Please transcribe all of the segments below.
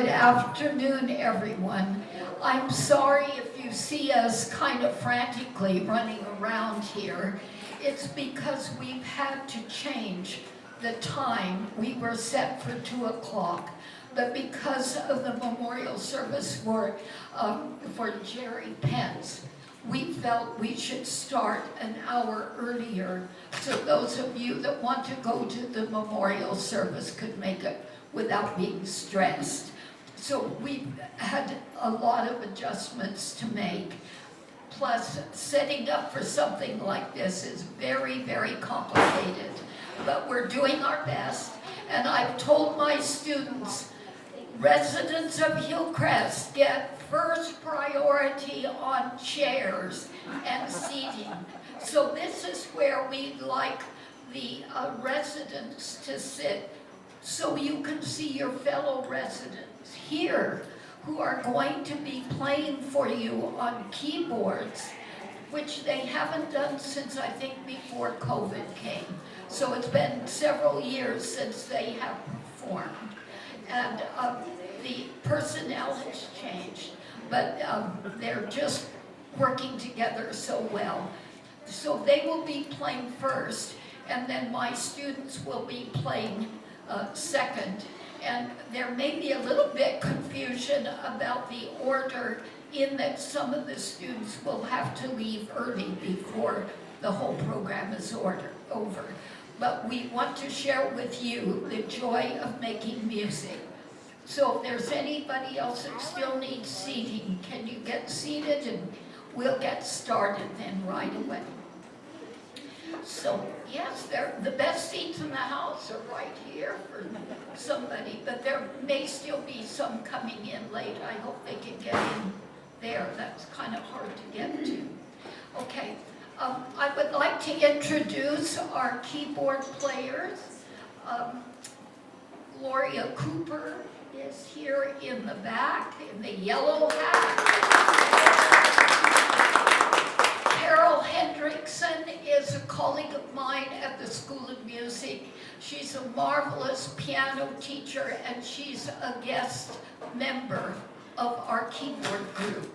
Good afternoon, everyone. I'm sorry if you see us kind of frantically running around here. It's because we've had to change the time. We were set for 2 o'clock, but because of the memorial service for Jerry Pence, we felt we should start an hour earlier so those of you that want to go to the memorial service could make it without being stressed. So we've had a lot of adjustments to make. Plus, setting up for something like this is very, very complicated. But we're doing our best, and I've told my students, residents of Hillcrest get first priority on chairs and seating. So this is where we'd like the residents to sit, so you can see your fellow residents here who are going to be playing for you on keyboards, which they haven't done since I think before COVID came. So it's been several years since they have performed. And the personnel has changed, but they're just working together so well. So they will be playing first, and then my students will be playing second. And there may be a little bit confusion about the order in that some of the students will have to leave early before the whole program is over. But we want to share with you the joy of making music. So if there's anybody else that still needs seating, can you get seated, and we'll get started then right away. So yes, the best seats in the house are right here for somebody, but there may still be some coming in late. I hope they can get in there. That's kind of hard to get to. Okay, I would like to introduce our keyboard players. Gloria Cooper is here in the back in the yellow hat. Carol Hendrickson is a colleague of mine at the School of Music. She's a marvelous piano teacher, and she's a guest member of our keyboard group.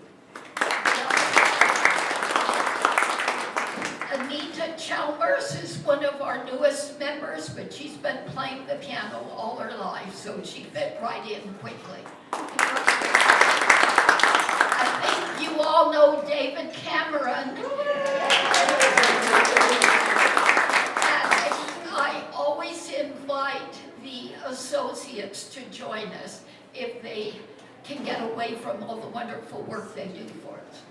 Anita Chalmers is one of our newest members, but she's been playing the piano all her life, so she fit right in quickly. I think you all know David Cameron. And I always invite the associates to join us if they can get away from all the wonderful work they do for us.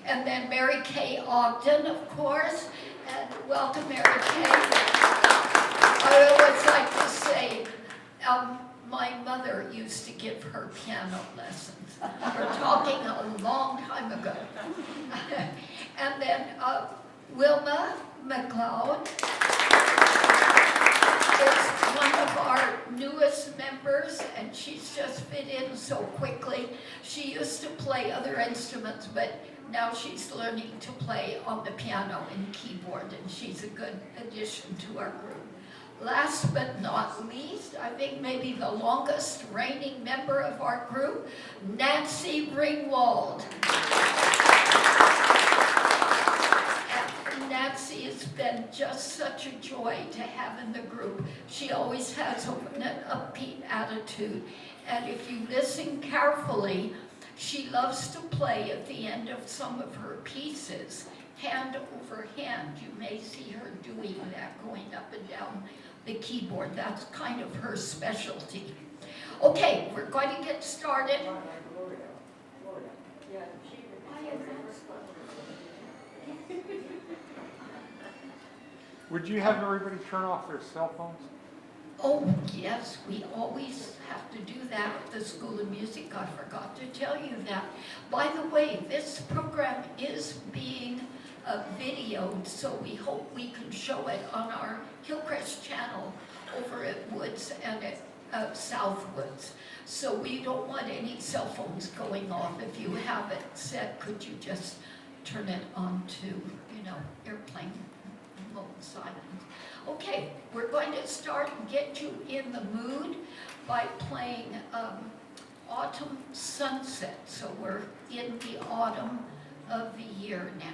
And then Mary Kay Ogden, of course, and welcome Mary Kay. I always like to say, my mother used to give her piano lessons. We're talking a long time ago. And then Wilma McLeod is one of our newest members, and she's just fit in so quickly. She used to play other instruments, but now she's learning to play on the piano and keyboard, and she's a good addition to our group. Last but not least, I think maybe the longest reigning member of our group, Nancy Ringwald. And Nancy has been just such a joy to have in the group. She always has an upbeat attitude, and if you listen carefully, she loves to play at the end of some of her pieces, hand over hand. You may see her doing that, going up and down the keyboard. That's kind of her specialty. Okay, we're going to get started. Would you have everybody turn off their cell phones? Oh, yes, we always have to do that at the School of Music. I forgot to tell you that. By the way, this program is being videoed, so we hope we can show it on our Hillcrest channel over at Woods and at Southwoods. So we don't want any cell phones going off. If you have it set, could you just turn it on to, airplane mode silent. Okay, we're going to start and get you in the mood by playing autumn sunset, so we're in the autumn of the year now.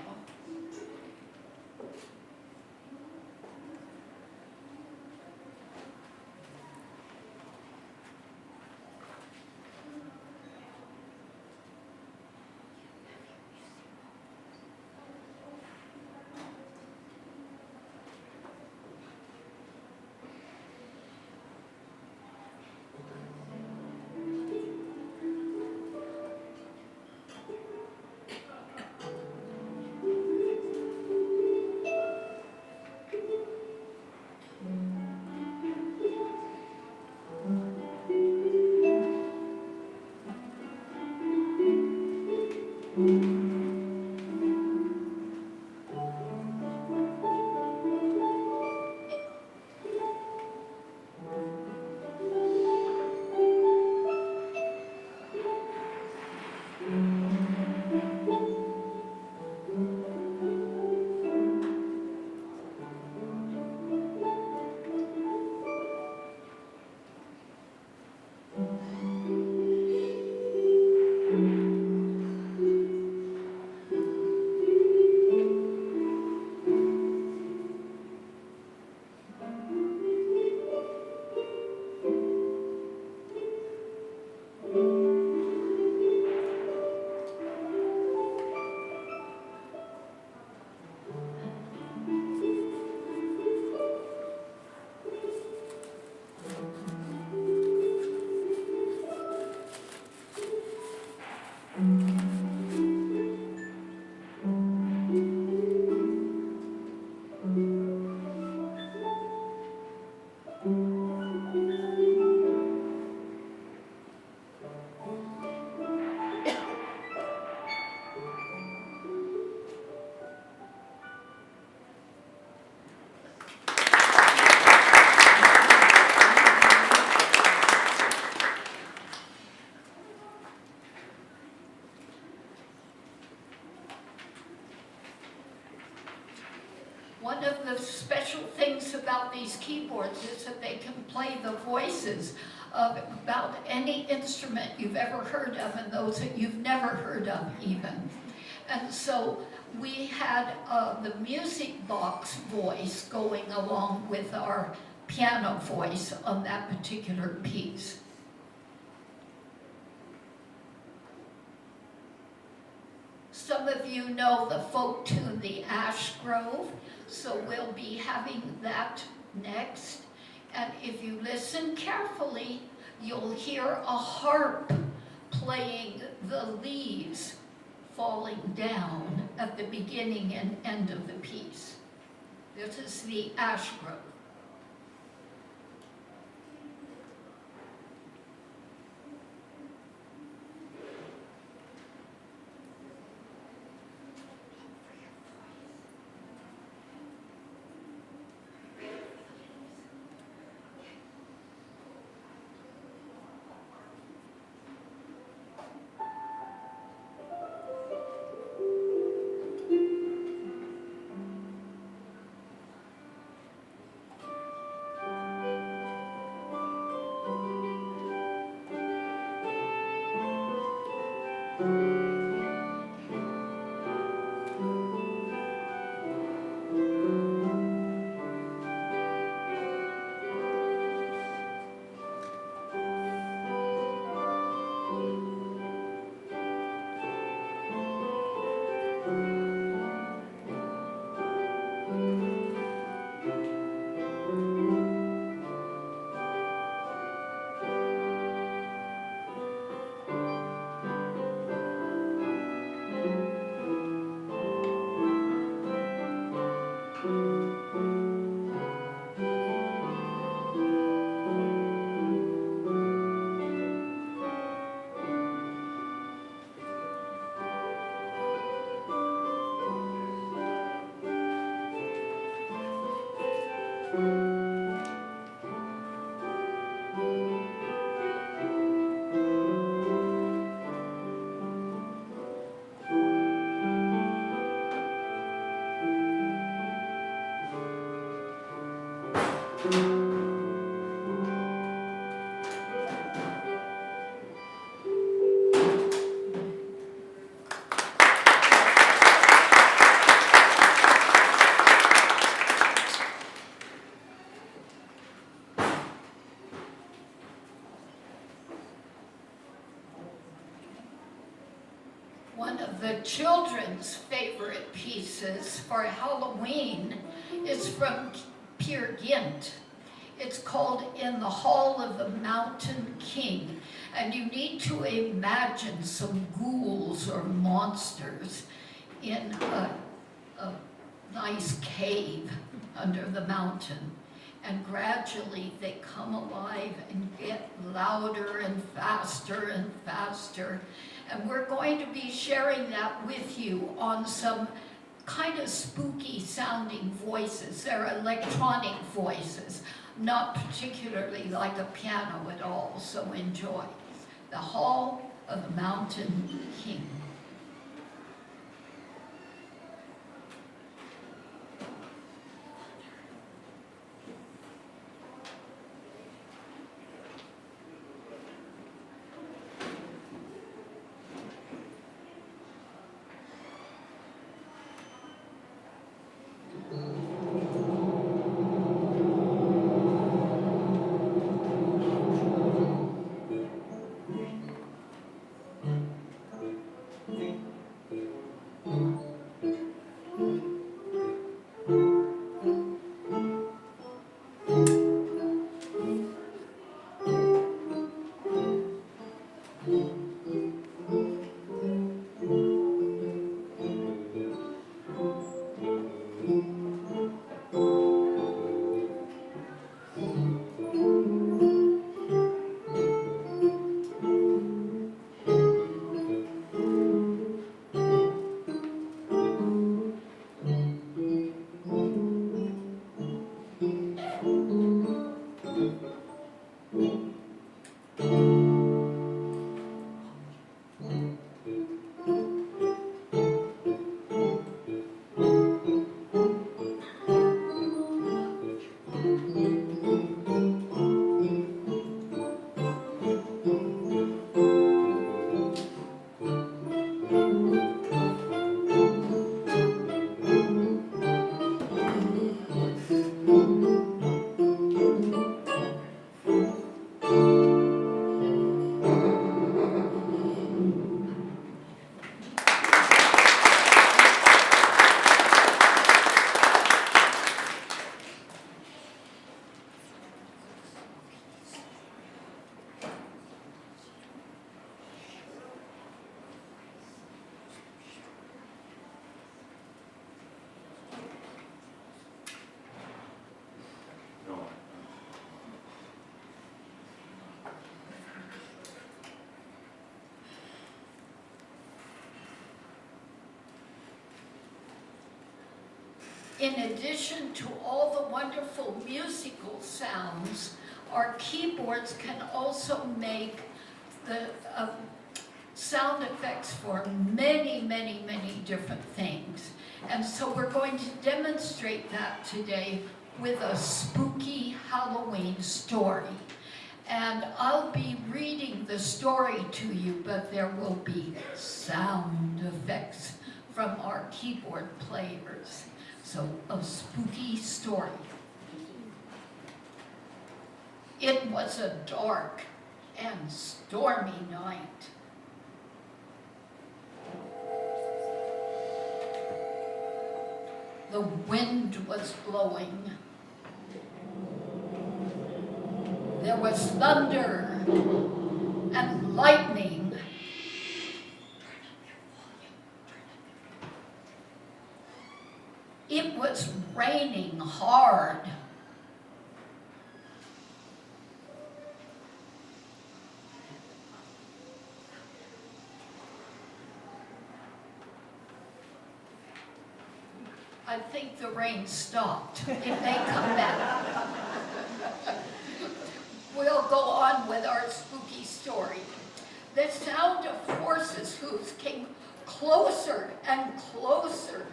One of the special things about these keyboards is that they can play the voices of about any instrument you've ever heard of and those that you've never heard of even. And so we had the music box voice going along with our piano voice on that particular piece. Some of you know the folk tune, the Ash Grove, so we'll be having that next. And if you listen carefully, you'll hear a harp playing the leaves falling down at the beginning and end of the piece. This is the Ash Grove. One of the children's favorite pieces for Halloween is from Peer Gynt. It's called In the Hall of the Mountain King, and you need to imagine some ghouls or monsters in a nice cave under the mountain. And gradually they come alive and get louder and faster. And we're going to be sharing that with you on some kind of spooky sounding voices. They're electronic voices, not particularly like a piano at all, so enjoy. The Hall of the Mountain King. In addition to all the wonderful musical sounds, our keyboards can also make the sound effects for many different things. And so we're going to demonstrate that today with a spooky Halloween story. And I'll be reading the story to you, but there will be sound effects from our keyboard players. So, a spooky story. It was a dark and stormy night. The wind was blowing. There was thunder and lightning. It was raining hard. I think the rain stopped. It may come back. We'll go on with our spooky story. The sound of horses' hooves came closer and closer.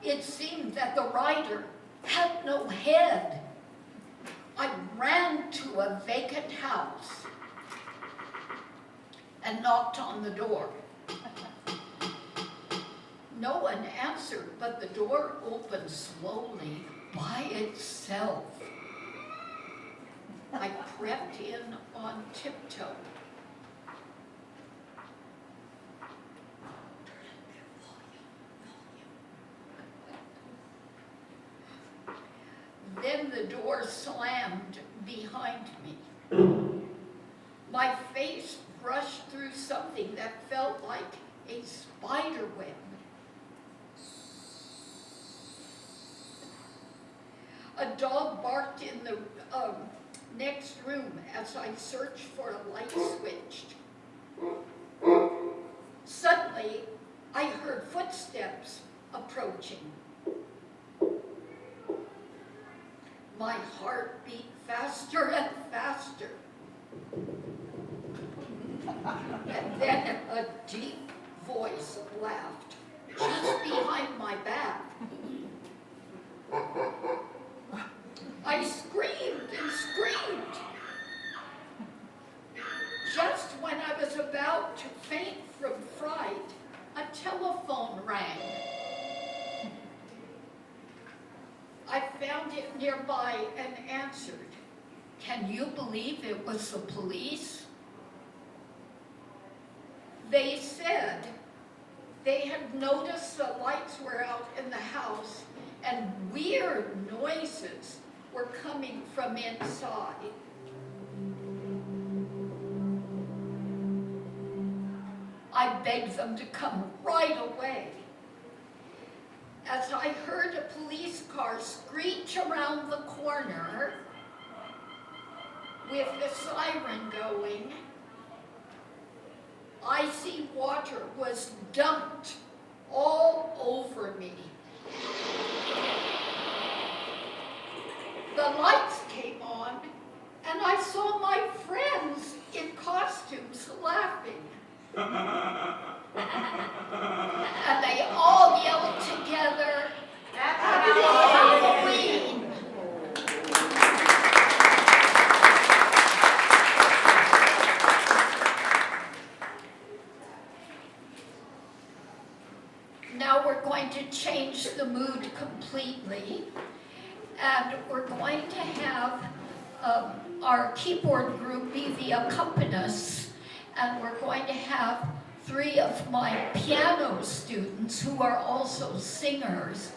It seemed that the rider had no head. I ran to a vacant house and knocked on the door. No one answered, but the door opened slowly by itself. I crept in on tiptoe. Then the door slammed behind me. My face brushed through something that felt like a spider web. A dog barked in the next room as I searched for a light switch. Suddenly, I heard footsteps approaching. My heart beat faster and faster. And then a deep voice laughed just behind my back. I screamed and screamed. Just when I was about to faint from fright, a telephone rang. I found it nearby and answered. Can you believe it was the police? They said they had noticed the lights were out in the house and weird noises were coming from inside. I begged them to come right away. As I heard a police car screech around the corner with the siren going, icy water was dumped all over me. The lights came on, and I saw my friends in costumes laughing. And they all yelled together, "Happy Halloween!" Now we're going to change the mood completely, and we're going to have our keyboard group be the accompanists, and we're going to have 3 of my piano students, who are also singers,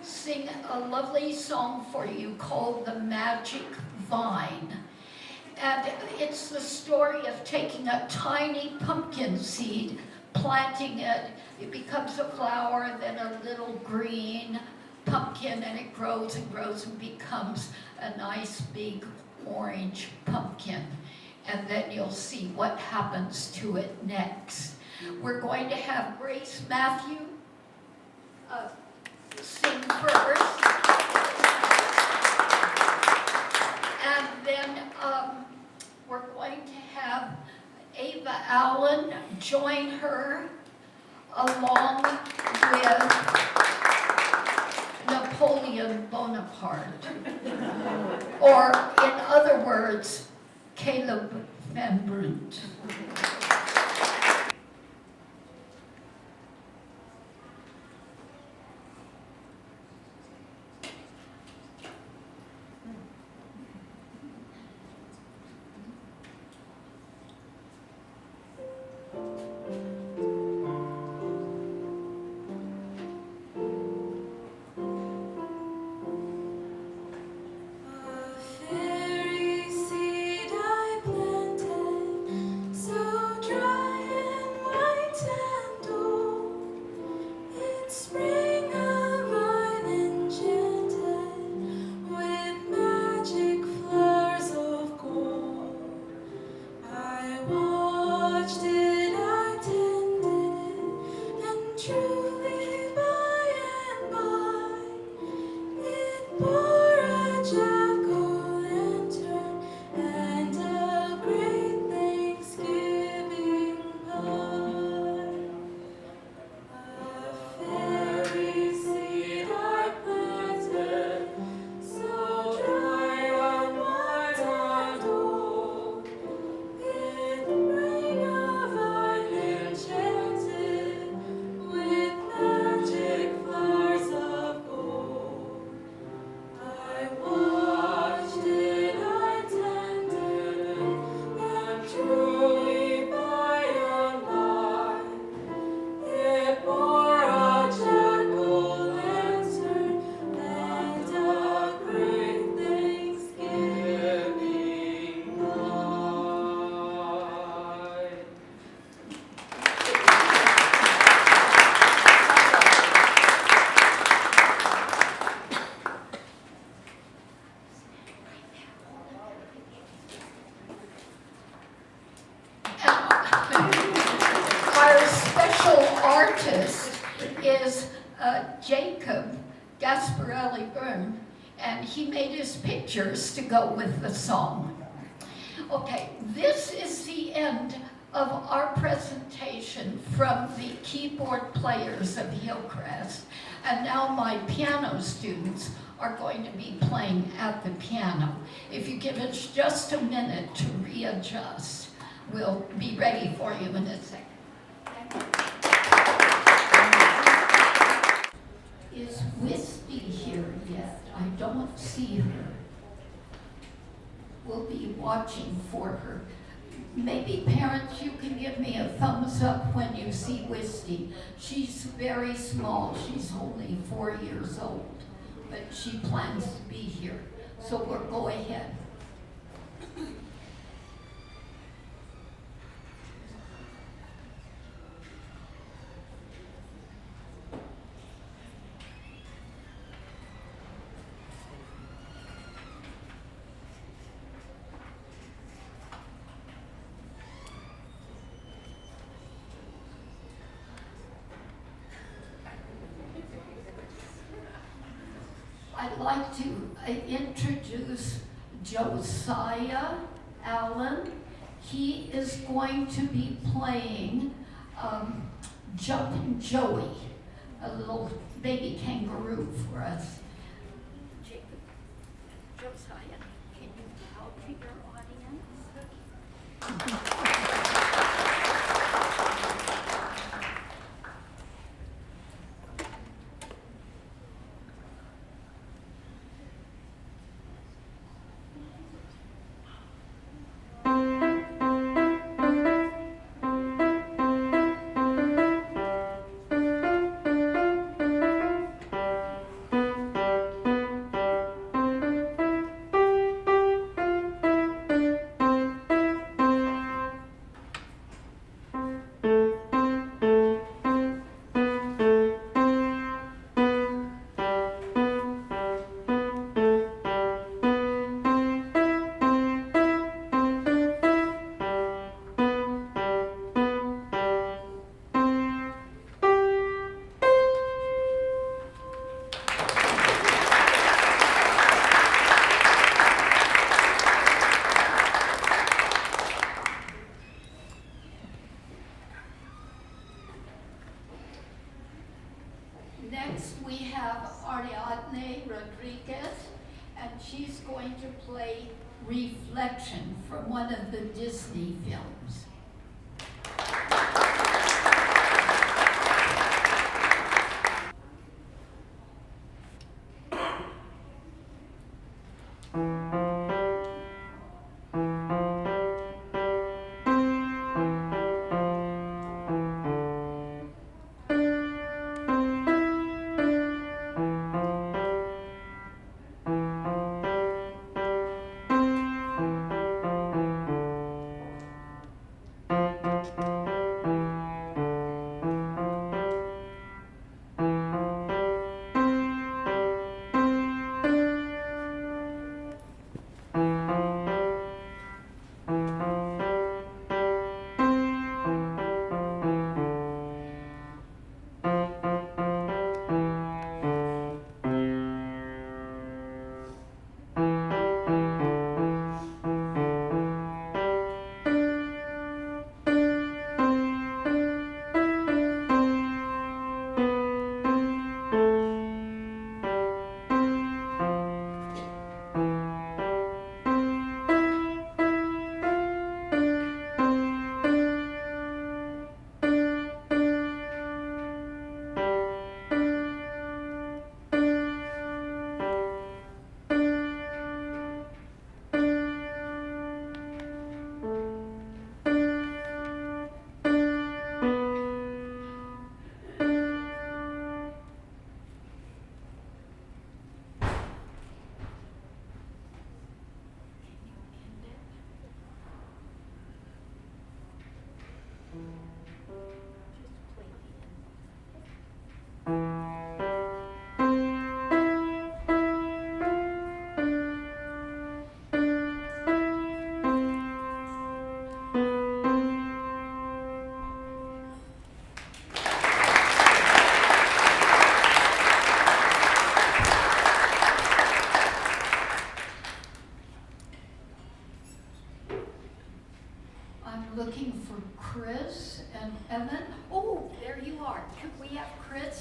sing a lovely song for you called The Magic Vine. And it's the story of taking a tiny pumpkin seed, planting it, it becomes a flower, then a little green pumpkin, and it grows and grows and becomes a nice big orange pumpkin. And then you'll see what happens to it next. We're going to have Grace Mathew sing first. And then we're going to have Ava Allen join her along with Napoleon Bonaparte. Or in other words, Caleb Van Brunt. Jacob Gasparelli Byrne, and he made his pictures to go with the song. Okay, this is the end of our presentation from the keyboard players of Hillcrest, and now my piano students are going to be playing at the piano. If you give us just a minute to readjust, we'll be ready for you in a second. Is Wisty here yet? I don't see her. We'll be watching for her. Maybe parents, you can give me a thumbs up when you see Wisty. She's very small. She's only 4 years old, but she plans to be here. So we'll go ahead. I'd like to introduce Josiah Allen. He is going to be playing Jumpin Joey, a little baby kangaroo for us. Jacob, Josiah, can you talk to your audience? Next, we have Ariadne Rodriguez, and she's going to play Reflection from one of the Disney films.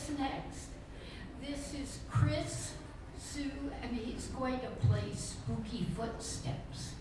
is next. This is Chris, Sue, and he's going to play Spooky Footsteps.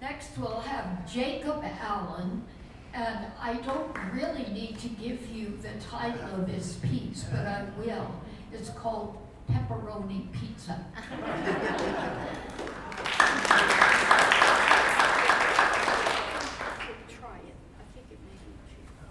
Next we'll have Jacob Allen, and I don't really need to give you the title of his piece, but I will. It's called Pepperoni Pizza. Try it. I think it may be cheaper.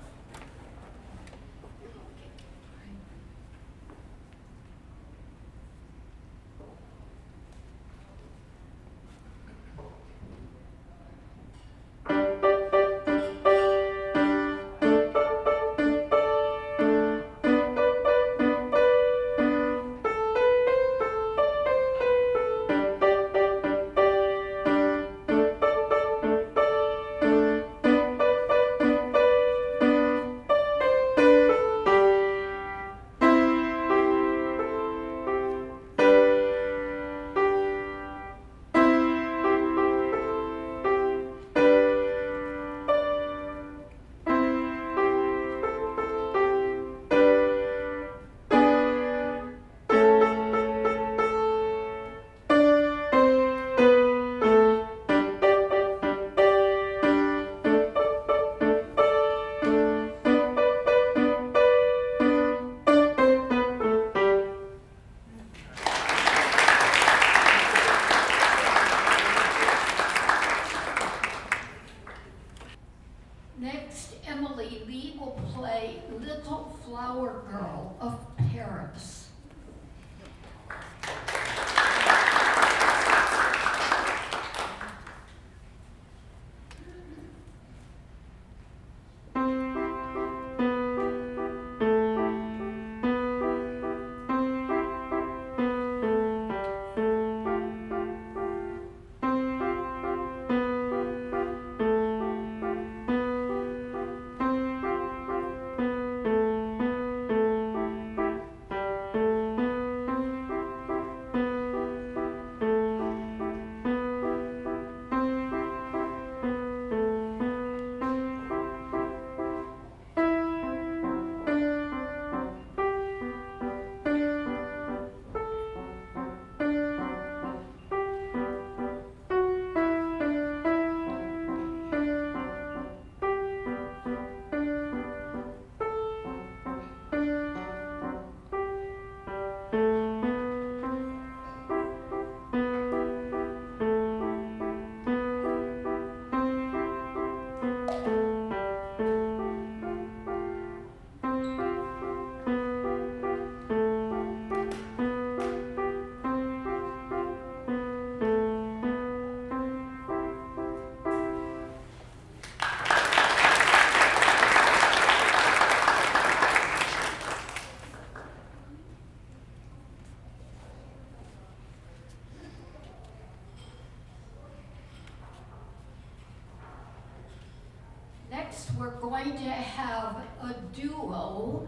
We're going to have a duo.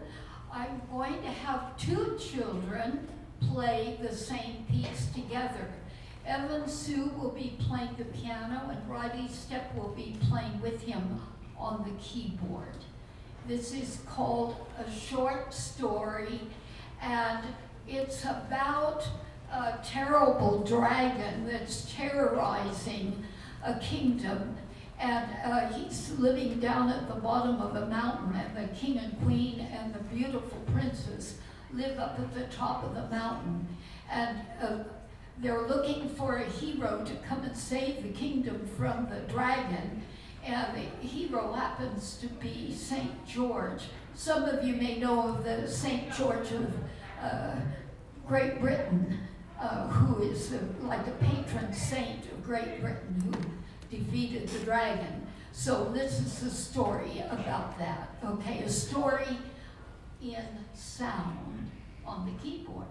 I'm going to have two children play the same piece together. Evan Sue will be playing the piano and Riley Stepp will be playing with him on the keyboard. This is called A Short Story, and it's about a terrible dragon that's terrorizing a kingdom, and he's living down at the bottom of a mountain, and the king and queen and the beautiful princess live up at the top of the mountain, and they're looking for a hero to come and save the kingdom from the dragon, and the hero happens to be St. George. Some of you may know of the St. George of Great Britain, who is like a patron saint of Great Britain, who defeated the dragon. So this is a story about that, okay? A story in sound on the keyboards.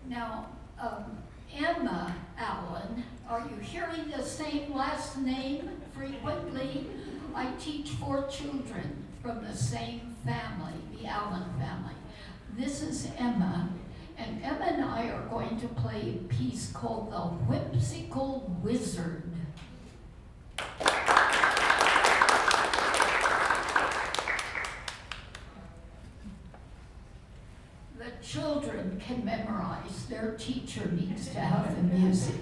Now, Emma Allen, are you hearing the same last name frequently? I teach 4 children from the same family, the Allen family. This is Emma, and Emma and I are going to play a piece called The Whimsical Wizard. The children can memorize, their teacher needs to have the music.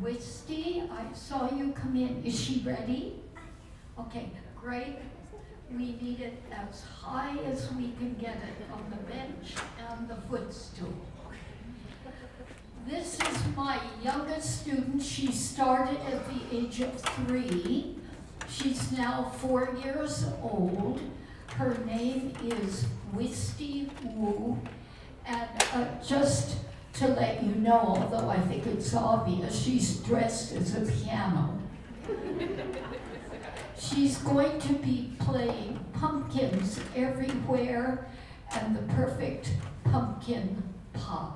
Wisty, I saw you come in. Is she ready? Okay, great. We need it as high as we can get it on the bench and the footstool. This is my youngest student. She started at the age of 3. She's now 4 years old. Her name is Wisty Wu. And just to let you know, although I think it's obvious, she's dressed as a piano. She's going to be playing Pumpkins Everywhere and the Perfect Pumpkin Pie.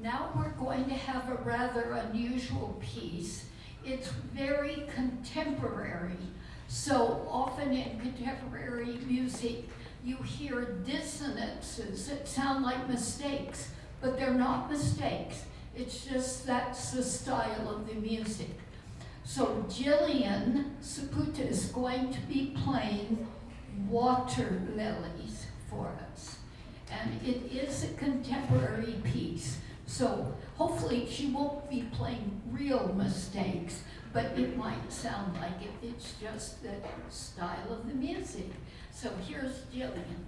Now we're going to have a rather unusual piece. It's very contemporary. So often in contemporary music, you hear dissonances that sound like mistakes, but they're not mistakes. It's just that's the style of the music. So Jillian Saputa is going to be playing Waterlillies for us. And it is a contemporary piece. So hopefully she won't be playing real mistakes, but it might sound like it. It's just the style of the music. So here's Jillian.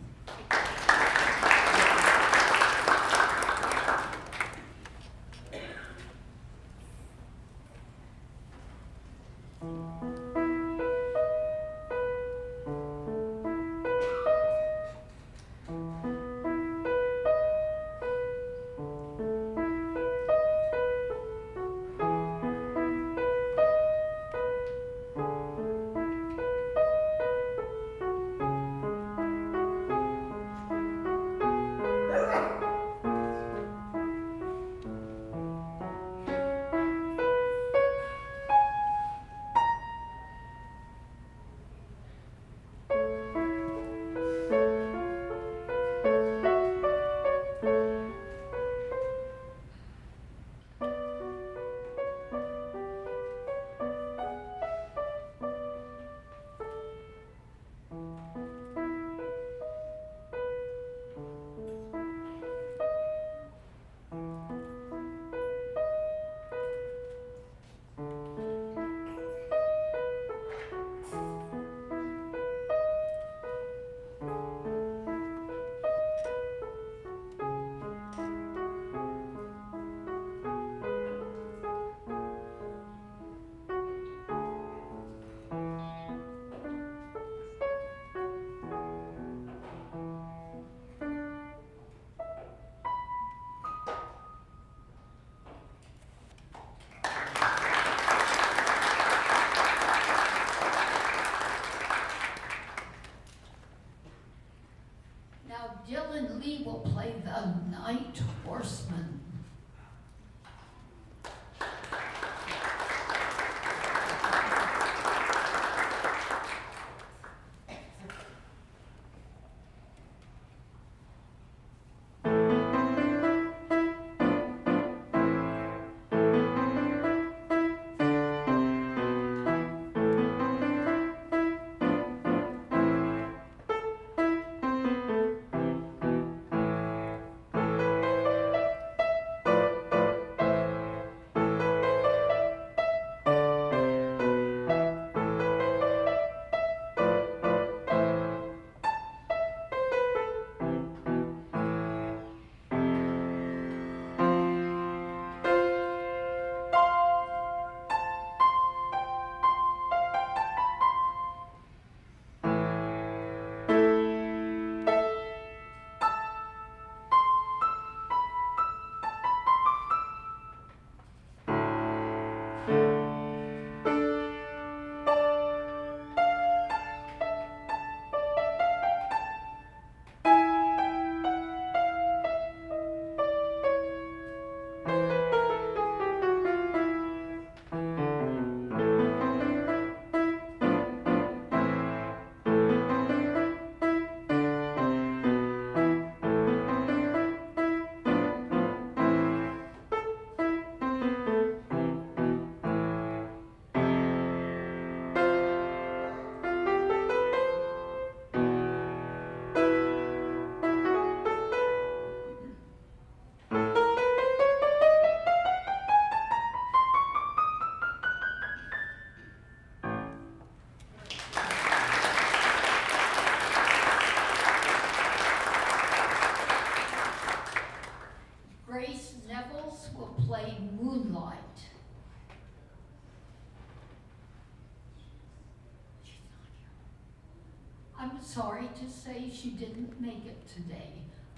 I'm sorry to say she didn't make it today,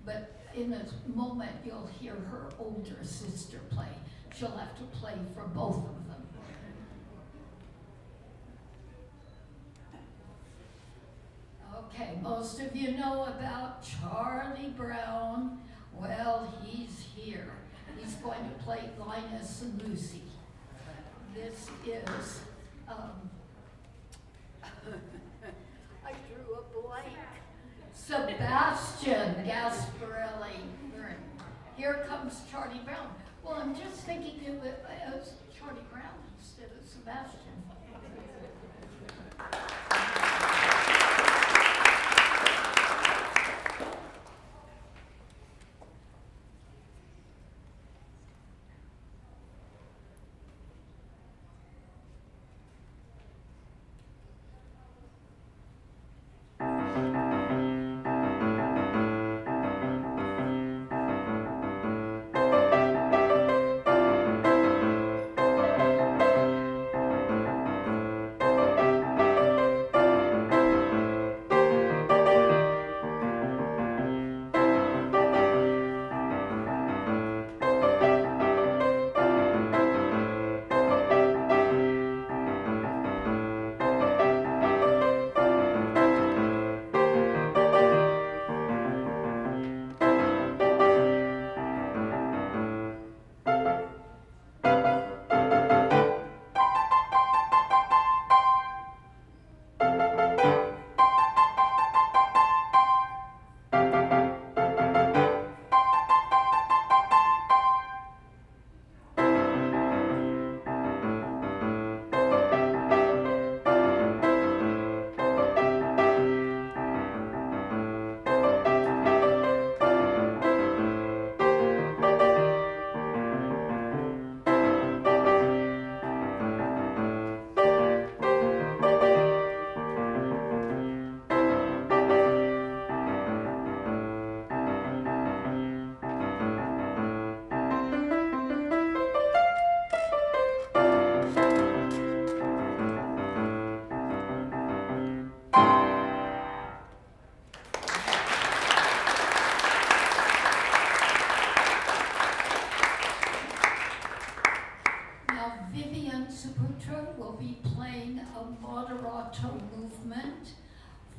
but in a moment you'll hear her older sister play. She'll have to play for both of them. Okay, most of you know about Charlie Brown. Well, he's here. He's going to play Linus and Lucy. This is, I drew a blank. Sebastian Gasparelli. Here comes Charlie Brown. Well, I'm just thinking of it as Charlie Brown instead of Sebastian.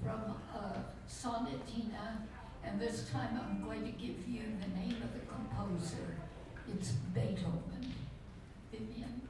From Sonatina, and this time I'm going to give you the name of the composer. It's Beethoven. Vivian.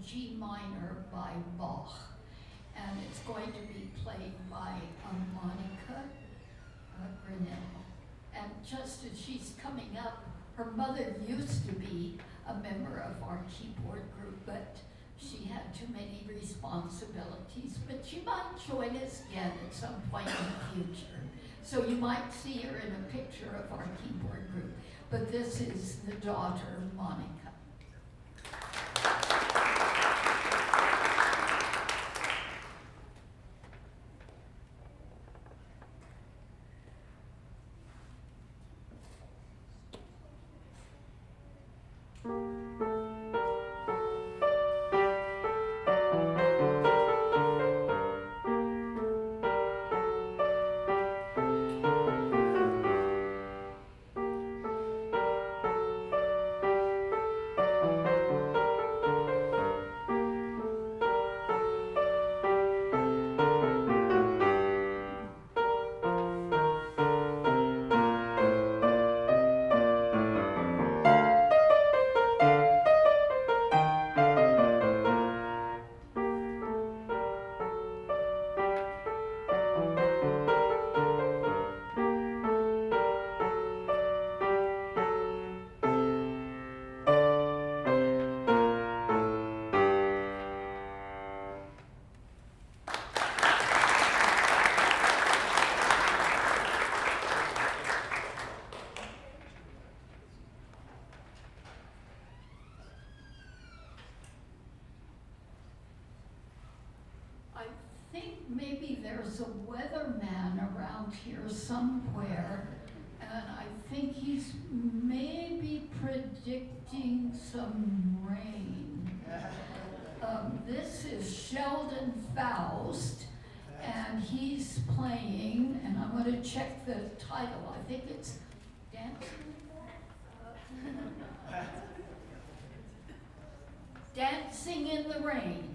G minor by Bach. And it's going to be played by Monica Grinnell. And just as she's coming up, her mother used to be a member of our keyboard group, but she had too many responsibilities. But she might join us again at some point in the future. So you might see her in a picture of our keyboard group. But this is the daughter, Monica. I think maybe there's a weatherman around here somewhere, and I think he's maybe predicting some rain. This is Sheldon Faust, and he's playing, and I'm going to check the title. I think it's Dancing. Dancing in the Rain.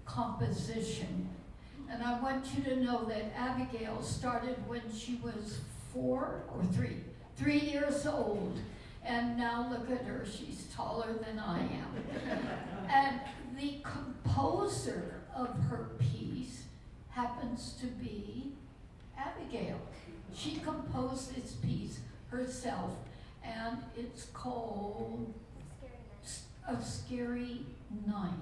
Composition. And I want you to know that Abigail started when she was 4 or 3 years old. And now look at her, she's taller than I am. And the composer of her piece happens to be Abigail. She composed this piece herself, and it's called A Scary Night.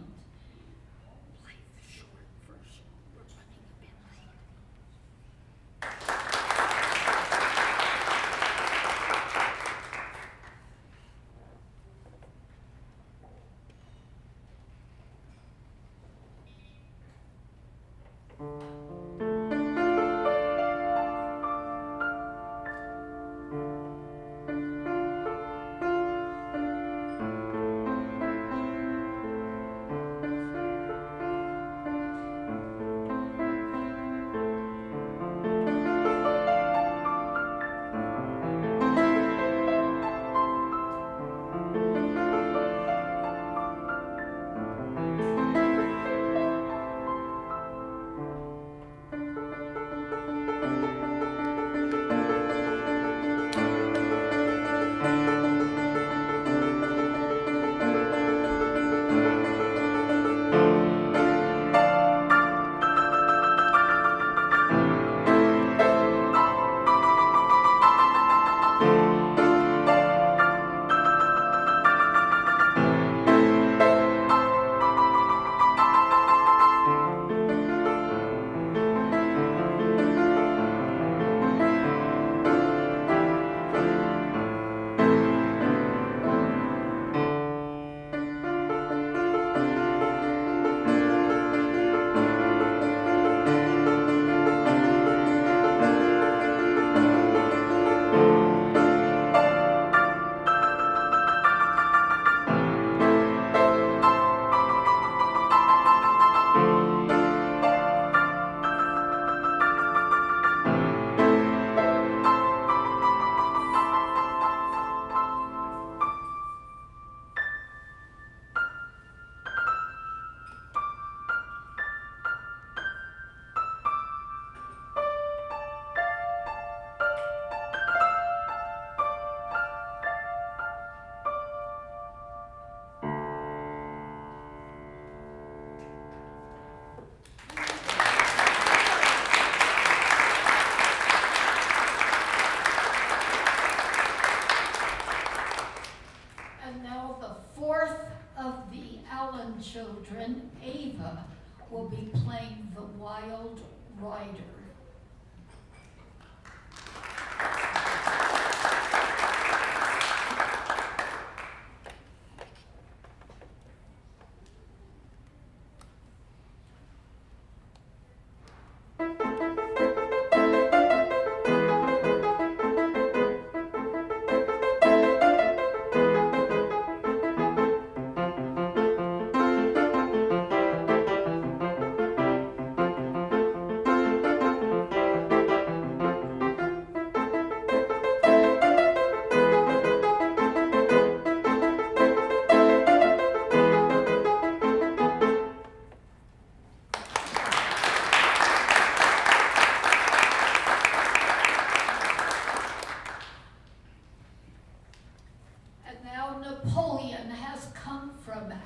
will be playing The Wild Rider.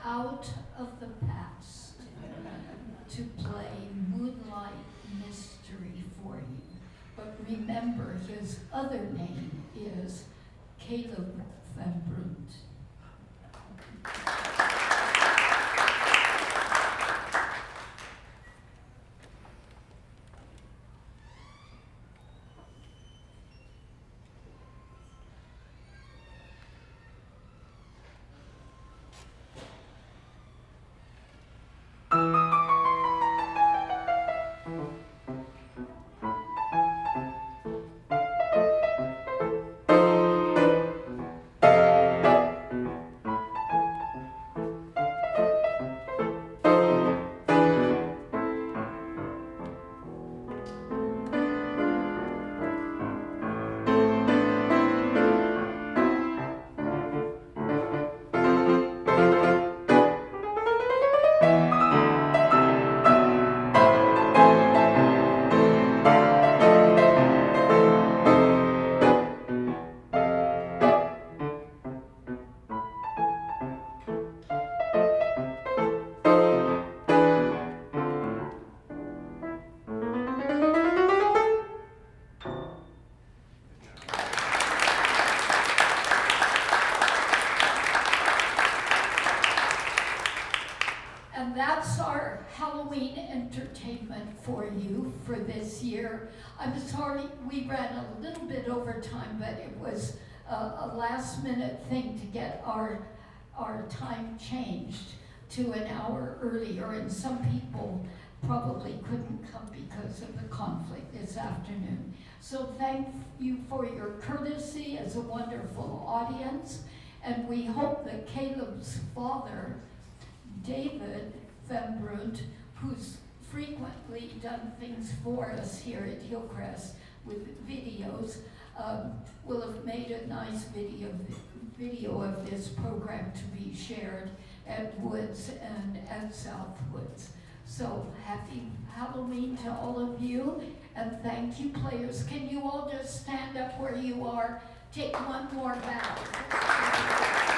Out of the past to play Moonlight Mystery for you. But remember, his other name is Caleb Van Brunt. That's our Halloween entertainment for you for this year. I'm sorry we ran a little bit over time, but it was a last minute thing to get our time changed to an hour earlier, and some people probably couldn't come because of the conflict this afternoon. So thank you for your courtesy as a wonderful audience, and we hope that Caleb's father, David Van Brunt, who's frequently done things for us here at Hillcrest with videos, will have made a nice video of this program to be shared at Woods and at South Woods. So happy Halloween to all of you, and thank you, players. Can you all just stand up where you are? Take one more bow.